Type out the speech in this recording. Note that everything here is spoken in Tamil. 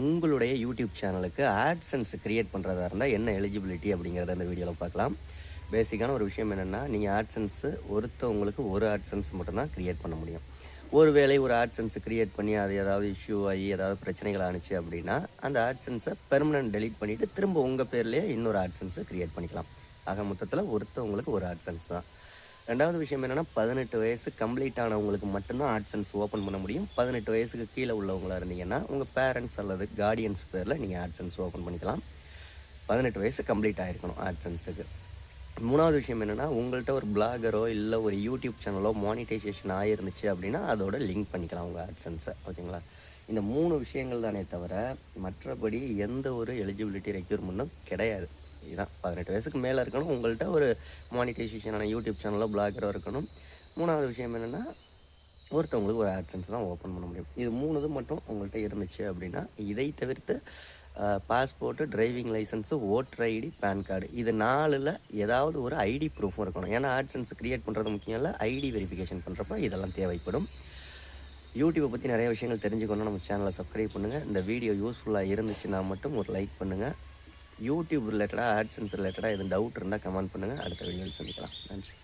உங்களுடைய யூடியூப் சேனலுக்கு ஆட்சன்ஸ் கிரியேட் பண்ணுறதா இருந்தால் என்ன எலிஜிபிலிட்டி அப்படிங்கிறத இந்த வீடியோவில் பார்க்கலாம். பேசிக்கான ஒரு விஷயம் என்னென்னா, நீங்கள் ஆட்சன்ஸு ஒருத்தவங்களுக்கு ஒரு ஆட்சன்ஸ் மட்டும்தான் கிரியேட் பண்ண முடியும். ஒருவேளை ஒரு ஆட்சன்ஸ் கிரியேட் பண்ணி அது ஏதாவது இஷ்யூ ஆகி ஏதாவது பிரச்சனைகள் ஆணுச்சு அப்படின்னா, அந்த ஆட்சன்ஸை பெர்மனன்ட் டெலீட் பண்ணிவிட்டு திரும்ப உங்கள் பேர்லேயே இன்னொரு ஆட்சன்ஸை கிரியேட் பண்ணிக்கலாம். ஆக மொத்தத்தில் ஒருத்தவங்களுக்கு ஒரு ஆட்சன்ஸ் தான். ரெண்டாவது விஷயம் என்னென்னா, 18 வயசு கம்ப்ளீட் ஆனவங்களுக்கு மட்டும்தான் ஆட்சன்ஸ் ஓப்பன் பண்ண முடியும். 18 வயசுக்கு கீழே உள்ளவங்களா இருந்தீங்கன்னா உங்கள் பேரண்ட்ஸ் அல்லது கார்டியன்ஸ் பேரில் நீங்கள் ஆட்சன்ஸ் ஓப்பன் பண்ணிக்கலாம். 18 வயசு கம்ப்ளீட் ஆகிருக்கணும் ஆட்சன்ஸுக்கு. மூணாவது விஷயம் என்னென்னா, உங்கள்கிட்ட ஒரு பிளாகரோ இல்லை ஒரு யூடியூப் சேனலோ மானிட்டைசேஷன் ஆகிருந்துச்சு அப்படின்னா அதோட லிங்க் பண்ணிக்கலாம் உங்கள் ஆட்சன்ஸை. ஓகேங்களா? இந்த 3 விஷயங்கள் தானே தவிர மற்றபடி எந்த ஒரு எலிஜிபிலிட்டி ரெக்யூர்மெண்ட்டும் கிடையாது. இதுதான் 18 வயசுக்கு மேலே இருக்கணும், உங்கள்கிட்ட ஒரு மானிட்டைசேஷனான யூடியூப் சேனலோ பிளாகரோ இருக்கணும். மூணாவது விஷயம் என்னென்னா, ஒருத்தவங்களுக்கு ஒரு ஆட்சன்ஸ் தான் ஓப்பன் பண்ண முடியும். இது 3 மட்டும் உங்கள்கிட்ட இருந்துச்சு அப்படின்னா, இதை தவிர்த்து passport, driving licence, voter ID, PAN card இது 4ல் ஏதாவது ஒரு ஐடி ப்ரூஃபும் இருக்கணும். ஏன்னா ஆட்சன்ஸ் கிரியேட் பண்ணுறது முக்கியம் இல்லை, ஐடி வெரிஃபிகேஷன் பண்ணுறப்ப இதெல்லாம் தேவைப்படும். யூடியூப்பை பற்றி நிறைய விஷயங்கள் தெரிஞ்சுக்கணும். நம்ம சேனலை சப்ஸ்கிரைப் பண்ணுங்கள். இந்த வீடியோ யூஸ்ஃபுல்லாக இருந்துச்சுன்னா மட்டும் ஒரு லைக் பண்ணுங்கள். யூடியூப் ரிலேட்டடாக, ஆட்சன்ஸ் ரிலேட்டடாக எதுவும் டவுட் இருந்தால் கமெண்ட் பண்ணுங்கள். அடுத்த வீடியோவில் சந்திக்கலாம். நன்றி.